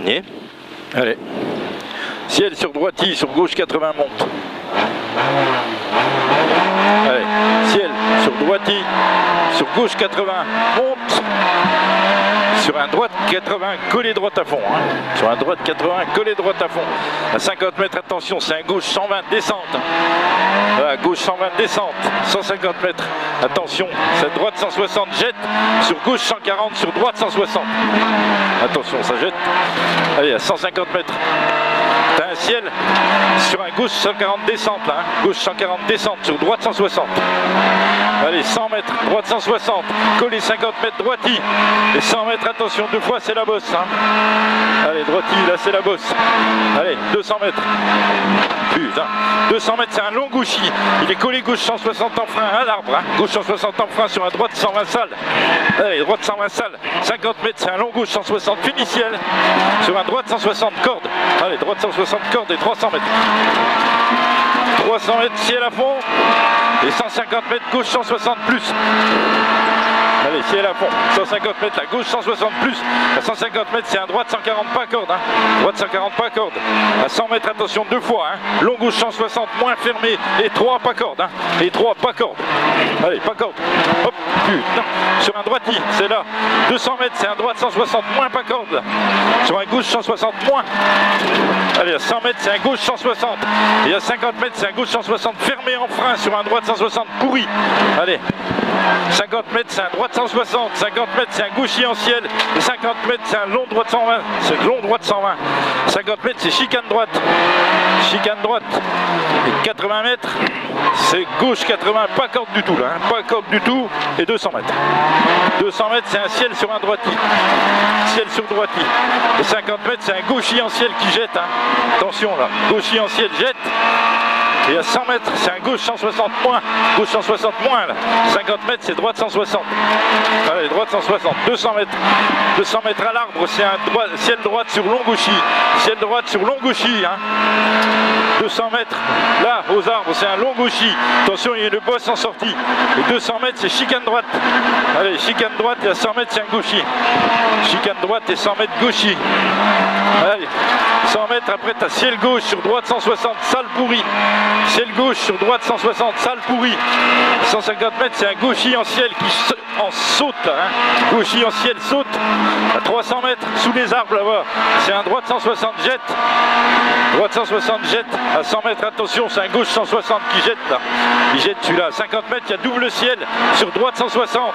Et allez. Ciel sur droiti, sur gauche 80 monte. Allez, ciel sur droiti, sur gauche 80 monte. Sur un droite 80, collé droite à fond. Hein. Sur un droite 80, collé droite à fond. À 50 mètres, attention, c'est un gauche 120, descente. Voilà, gauche 120, descente. 150 mètres, attention, c'est droite 160, jette. Sur gauche 140, sur droite 160. Attention, ça jette. Allez, à 150 mètres. T'as un ciel sur un gauche 140 descente là, hein. Gauche 140 descente, sur droite 160. Allez, 100 mètres, droite 160, collé 50 mètres, droiti. Et 100 mètres, attention, deux fois c'est la bosse. Hein. Allez, droiti, là c'est la bosse. Allez, 200 mètres. Putain, 200 mètres, c'est un long gauchi. Il est collé gauche 160 en frein à l'arbre. Hein. Gauche 160 en frein sur un droite 120 salles. Allez, droite 120 salles. 50 mètres, c'est un long gauche 160 finiciel. Sur un droite 160 cordes. Allez, droite 160 cordes et 300 mètres. 300 mètres, ciel à fond. Et 150 mètres, gauche 160 plus. Allez, ciel à fond, 150 mètres, la gauche 160 plus, à 150 mètres c'est un droite 140 pas corde, hein. Droite 140 pas corde, à 100 mètres attention deux fois, hein. Long gauche 160 moins fermé, et 3 pas corde, hein. Et 3 pas corde, allez pas corde, hop, putain, sur un droiti, c'est là, 200 mètres c'est un droite 160 moins pas corde, là. Sur un gauche 160 moins, allez à 100 mètres c'est un gauche 160, et à 50 mètres c'est un gauche 160 fermé en frein, sur un droite 160 pourri, allez, 50 mètres c'est un droite 160, 50 mètres c'est un gauchi en ciel, et 50 mètres c'est un long droite 120, c'est long droite 120, 50 mètres c'est chicane droite, et 80 mètres c'est gauche 80, pas corde du tout là, hein, pas corde du tout, et 200 mètres. 200 mètres c'est un ciel sur un droiti, ciel sur droiti, et 50 mètres c'est un gauchi en ciel qui jette, hein. Attention là, gauchi en ciel jette. Et à 100 mètres, c'est un gauche 160 moins. Gauche 160 moins là. 50 mètres, c'est droite 160. Allez, droite 160. 200 mètres. 200 mètres à l'arbre, c'est un ciel droite sur long gauchi. Ciel droite sur long gauchi. Hein. 200 mètres, là, aux arbres, c'est un long gauchi. Attention, il y a une bosse en sortie. Et 200 mètres, c'est chicane droite. Allez, chicane droite, et à 100 mètres, c'est un gauchi. Chicane droite et 100 mètres gauchi. Allez, 100 mètres, après, tu as ciel gauche sur droite 160, salle pourrie. Ciel gauche sur droite 160, salle pourrie. 150 mètres, c'est un gauchi en ciel qui saute. Hein. Gauchi en ciel saute. À 300 mètres, sous les arbres là-bas, c'est un droite 160 jette. Droite 160 jette. À 100 mètres, attention, c'est un gauche 160 qui jette là. Il jette celui-là. À 50 mètres, il y a double ciel sur droite 160.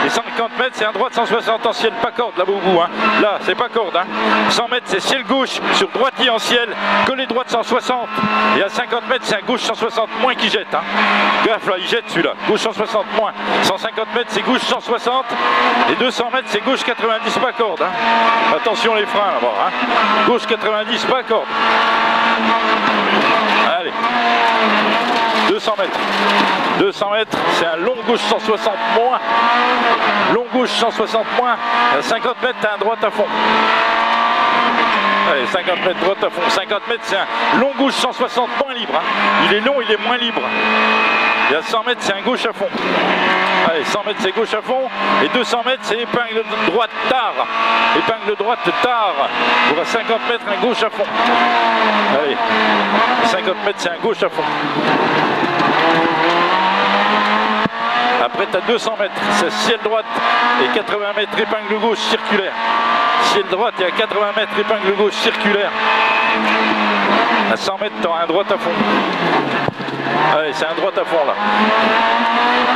Et 50 mètres, c'est un droite 160 en ciel, pas corde là-bas au bout. Hein. Là, c'est pas corde. Hein. 100 mètres, c'est ciel gauche sur droitier en ciel, collé droite 160. Et à 50 mètres, c'est un gauche 160 moins qui jette. Hein. Gaffe là, il jette celui-là. Gauche 160 moins. 150 mètres, c'est gauche 160. Et 200 mètres, c'est gauche 90 pas corde. Hein. Attention les freins là-bas. Hein. Gauche 90 pas corde. Allez. 200 mètres. 200 mètres, c'est un long gauche 160 moins. Long gauche 160 moins. À 50 mètres, t'as un droite à fond. Allez, 50 mètres droite à fond. 50 mètres, c'est un long gauche 160 moins libre. Hein. Il est long, il est moins libre. Et à 100 mètres, c'est un gauche à fond. Allez, 100 mètres, c'est gauche à fond. Et 200 mètres, c'est épingle droite tard. Épingle droite tard. Pour à 50 mètres, un gauche à fond. Allez, 50 mètres, c'est un gauche à fond. Après, tu as 200 mètres, c'est ciel droite et 80 mètres, épingle gauche circulaire. Ciel droite et à 80 mètres, épingle gauche circulaire. À 100 mètres, tu as un droite à fond. Allez, c'est un droite à fond là.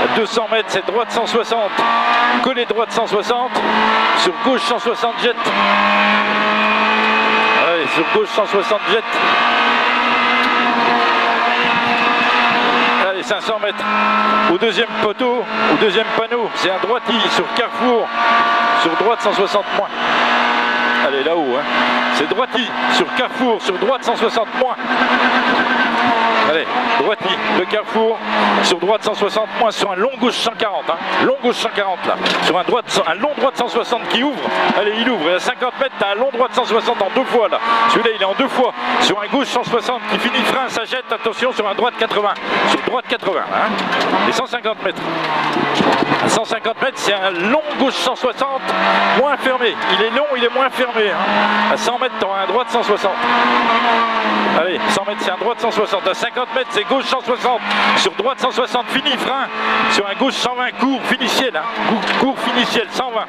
À 200 mètres, c'est droite 160. Collé droite 160. Sur gauche 160 jet. Allez, sur gauche 160 jet. Allez, 500 mètres. Au deuxième poteau, au deuxième panneau, c'est un droiti sur Carrefour. Sur droite 160 moins. Allez, là-haut, hein. C'est droiti sur Carrefour, sur droite 160 moins. Allez, droiti, le carrefour, sur droite 160, moins sur un long gauche 140, hein. Long gauche 140 là, sur un long droit de 160 qui ouvre, allez il ouvre, et à 50 mètres, t'as un long droit de 160 en 2 fois là, celui-là il est en 2 fois, sur un gauche 160 qui finit frein, ça jette, attention sur un droit de 80, sur droite 80, hein. Et 150 mètres. À 150 mètres, c'est un long gauche 160, moins fermé, il est long, il est moins fermé, hein. À 100 mètres, t'auras un droit de 160. Allez, 100 mètres, c'est un droit de 160. À 50 mètres, c'est gauche 160. Sur droite 160, fini, frein. Sur un gauche 120, court, finiciel. Hein. Court, finiciel, 120.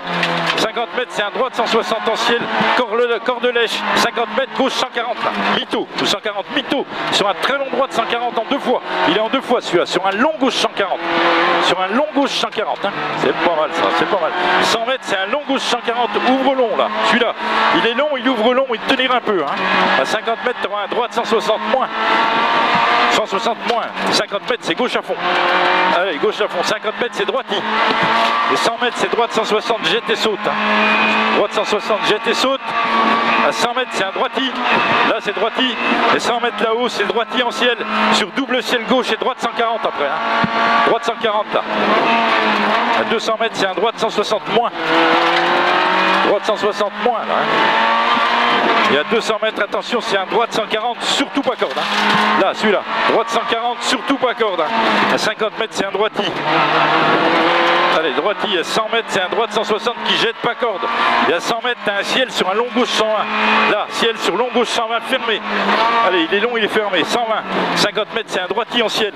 50 mètres, c'est un droit de 160 en ciel. Corps de lèche. 50 mètres, gauche 140. Là. Mytho, ou 140, mytho. Sur un très long droit de 140 en 2 fois. Il est en 2 fois celui-là. Sur un long gauche 140. Sur un long gauche 140. Hein. C'est pas mal ça, c'est pas mal. 100 mètres, c'est un long gauche 140. Ouvre long là. Celui-là, il est long, il ouvre long, il tenir un peu. Hein. À 50 mètres, tu auras un droit de 160 moins. 160 moins. 50 mètres, c'est gauche à fond. Allez, gauche à fond. 50 mètres, c'est droiti. Et 100 mètres, c'est droite 160, jette et saute. Hein. Droite 160, jette et saute. À 100 mètres, c'est un droiti. Là, c'est droiti. Et 100 mètres là-haut, c'est droiti en ciel. Sur double ciel gauche et droite 140 après. Hein. Droite 140 là. À 200 mètres, c'est un droite 160 moins. Droite 160 moins là. Hein. Et à 200 mètres, attention, c'est un droite 140, surtout pas corde. Hein. Là, celui-là, droite 140, surtout pas corde. Hein. À 50 mètres, c'est un droiti. Allez, droiti, à 100 mètres, c'est un droite 160 qui jette pas corde. Et à 100 mètres, t'as un ciel sur un long gauche 120. Là, ciel sur long gauche 120, fermé. Allez, il est long, il est fermé, 120. 50 mètres, c'est un droiti en ciel.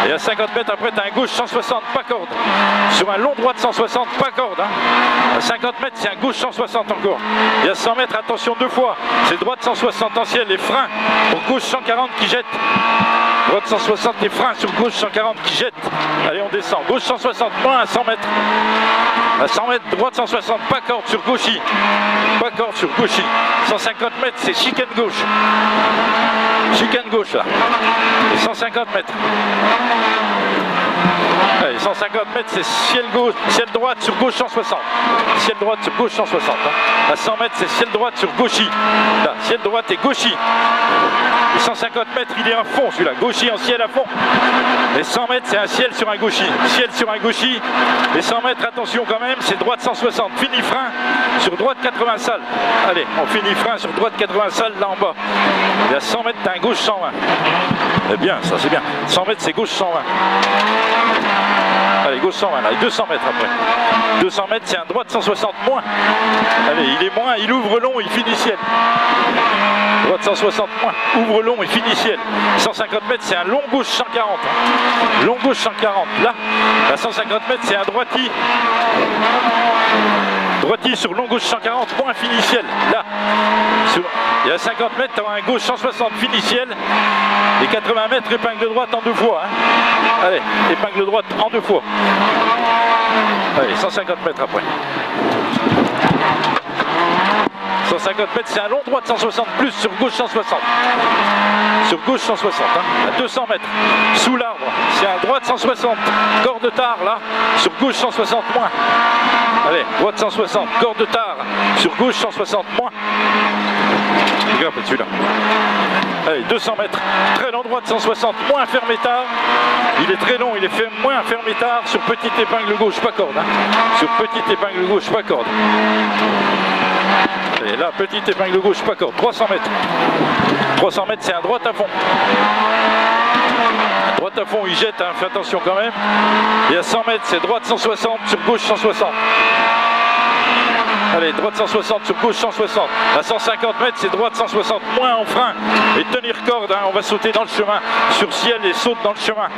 Et à 50 mètres, après, t'as un gauche 160, pas corde. Sur un long droit de 160, pas corde. Hein. À 50 mètres, c'est un gauche 160 encore. Et à 100 mètres, attention 2 fois. C'est droite 160 en ciel, les freins pour gauche 140 qui jette. Droite 160, les freins sur gauche 140 qui jette. Allez, on descend. Gauche 160, moins à 100 mètres. À 100 mètres, droite 160, pas corde sur gauchy. Pas corde sur gauchy. 150 mètres, c'est chicane gauche. Chicane gauche là. Et 150 mètres. Allez, 150 mètres, c'est ciel gauche, ciel droite sur gauche 160. Ciel droite sur gauche 160. Hein. À 100 mètres, c'est ciel droite sur gauchy. Là, ciel droite et gauchy. Et 150 mètres, il est à fond celui-là. Gauchy en ciel à fond. Et 100 mètres, c'est un ciel sur un gauchy. Ciel sur un gauchy. Et 100 mètres, attention quand même, c'est droite 160. Fini frein sur droite 80 salles. Allez, on finit frein sur droite 80 salles là en bas. Et à 100 mètres, t'as un gauche 120. C'est bien, ça c'est bien. 100 mètres, c'est gauche 120. Allez, gauche 120 là, et 200 mètres après. 200 mètres, c'est un droite 160 moins. Allez, il est moins, il ouvre long, il finit ciel. Droite 160 moins, ouvre long et finit ciel. 150 mètres, c'est un long gauche 140. Hein. Long gauche 140. Là, à 150 mètres, c'est un droiti. Droiti sur long gauche 140, moins fini ciel. Là, et à 50 mètres, tu as un gauche 160 fini ciel. Et 80 mètres, épingle droite en 2 fois. Hein. Allez, épingle droite en 2 fois. Allez, 150 mètres après. 150 mètres, c'est un long droit de 160 plus sur gauche 160. Sur gauche 160, hein, à 200 mètres. Sous l'arbre, c'est un droit de 160. Corps de tard là, sur gauche 160 moins. Allez, droite 160, corps de tard, sur gauche 160 moins. Regarde celui-là. Allez, 200 mètres, très long droit de 160, moins fermé tard. Il est très long, il est fait moins fermé tard sur petite épingle gauche, pas corde. Hein. Sur petite épingle gauche, pas corde. Et là, petite épingle gauche, pas corde. 300 mètres. 300 mètres, c'est un droite à fond. Droite à fond, il jette, hein, fais attention quand même. Et à 100 mètres, c'est droite 160 sur gauche 160. Allez, droite 160 sur gauche 160. À 150 mètres, c'est droite 160, moins en frein. Et tenir corde, hein, on va sauter dans le chemin. Sur ciel et saute dans le chemin.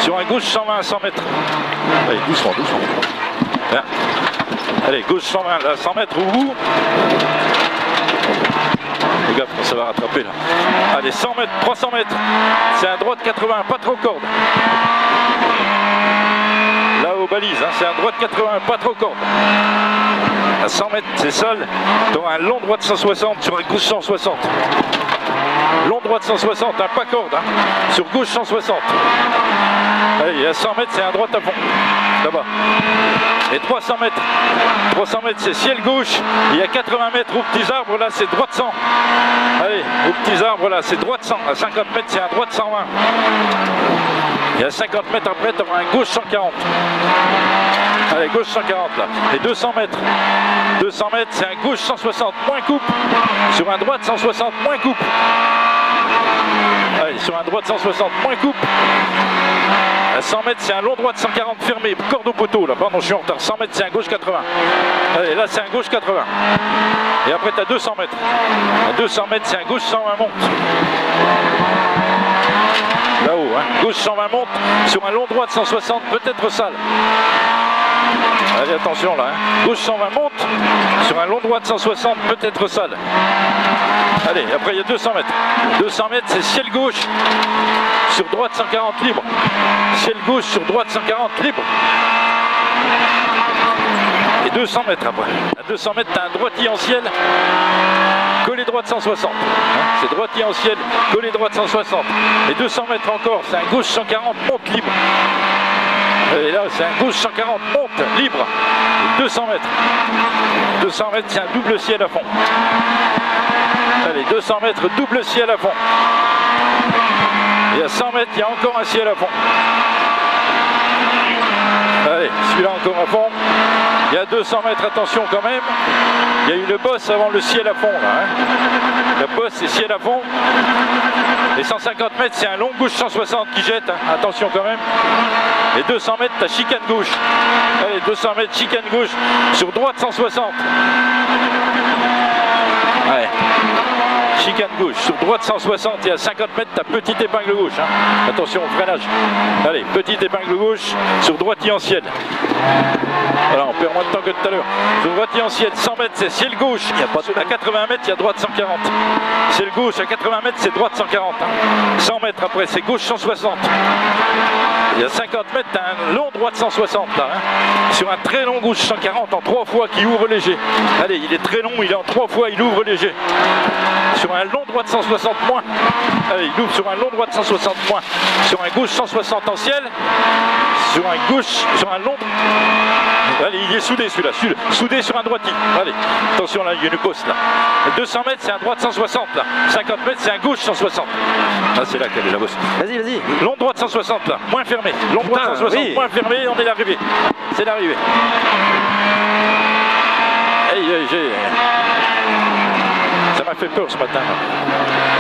Sur un gauche 120 à 100 mètres. Allez, doucement, doucement. Bien. Allez, gauche 120, là, 100 mètres, ouh. Regarde, ça va rattraper là. Allez, 100 mètres, 300 mètres. C'est un droite 80, pas trop corde. Là aux balises, hein, c'est un droite 80, pas trop corde. À 100 mètres, c'est sol. Tu auras un long droit de 160 sur un gauche 160. Long droit de 160, hein, pas corde. Hein, sur gauche 160. Allez, à 100 mètres, c'est un droite à fond. là-bas. Et 300 mètres. 300 mètres, c'est ciel gauche. Il y a 80 mètres aux petits arbres, là, c'est droite 100. Allez, aux petits arbres, là, c'est droite 100. À 50 mètres, c'est un droite 120. Et à 50 mètres après, tu auras un gauche 140. Allez, gauche 140, là. Et 200 mètres. 200 mètres, c'est un gauche 160, moins coupe. Sur un droite 160, moins coupe. Allez, sur un droite 160, moins coupe. À 100 mètres, c'est un long droit de 140 fermé, corde au poteau, là, pardon, je suis en retard. 100 mètres, c'est un gauche 80. Allez, là, c'est un gauche 80. Et après, tu as 200 mètres. À 200 mètres, c'est un gauche 120 monte. Là-haut, hein. Gauche 120 monte, sur un long droit de 160, peut-être sale. Allez, attention, là. Hein. Gauche 120 monte, sur un long droit de 160, peut-être sale. Allez, après, il y a 200 mètres. 200 mètres, c'est ciel gauche. Sur droite 140 libre. Ciel gauche sur droite 140 libre. Et 200 mètres après. À 200 mètres, tu as un droitier en ciel. Collé droite 160. Hein, c'est droitier en ciel, collé droite 160. Et 200 mètres encore, c'est un gauche 140 monte libre. Et là, c'est un gauche 140 monte libre. Et 200 mètres. 200 mètres, c'est un double ciel à fond. Allez, 200 mètres, double ciel à fond. Et à 100 mètres, il y a encore un ciel à fond. Allez, celui-là encore à fond. Il y a 200 mètres, attention quand même. Il y a eu le boss avant le ciel à fond là. Hein. Le boss c'est ciel à fond. Et 150 mètres, c'est un long gauche 160 qui jette. Hein. Attention quand même. Et 200 mètres, t'as chicane gauche. Allez, 200 mètres, chicane gauche. Sur droite 160. Ouais. Chicane gauche, sur droite 160 et à 50 mètres, ta petite épingle gauche. Hein. Attention au freinage. Allez, petite épingle gauche, sur droitier en ciel. Voilà, on perd moins de temps que tout à l'heure. Sur droitier en ciel, 100 mètres, c'est ciel gauche. Il y a pas de... À 80 mètres, il y a droite 140. Ciel gauche, à 80 mètres, c'est droite 140. Hein. 100 mètres après, c'est gauche 160. Il y a 50 mètres, tu as un long droite 160 là. Hein. Sur un très long gauche 140 en 3 fois qui ouvre léger. Allez, il est très long, il est en 3 fois, il ouvre léger. Sur un long droit de 160 moins. Allez, il ouvre sur un long droit de 160 moins. Sur un gauche 160 en ciel. Sur un gauche, sur un long. Allez, il est soudé celui-là. Soudé sur un droitier. Allez, attention là, il y a une course là. 200 mètres, c'est un droit de 160 là. 50 mètres, c'est un gauche 160. Ah, c'est là qu'elle est la bosse. Vas-y, vas-y. Long droit de 160 là, moins fermé. Long droit de 160, oui. Moins fermé, on est l'arrivée. C'est l'arrivée. Ça m'a fait peur ce matin. Là.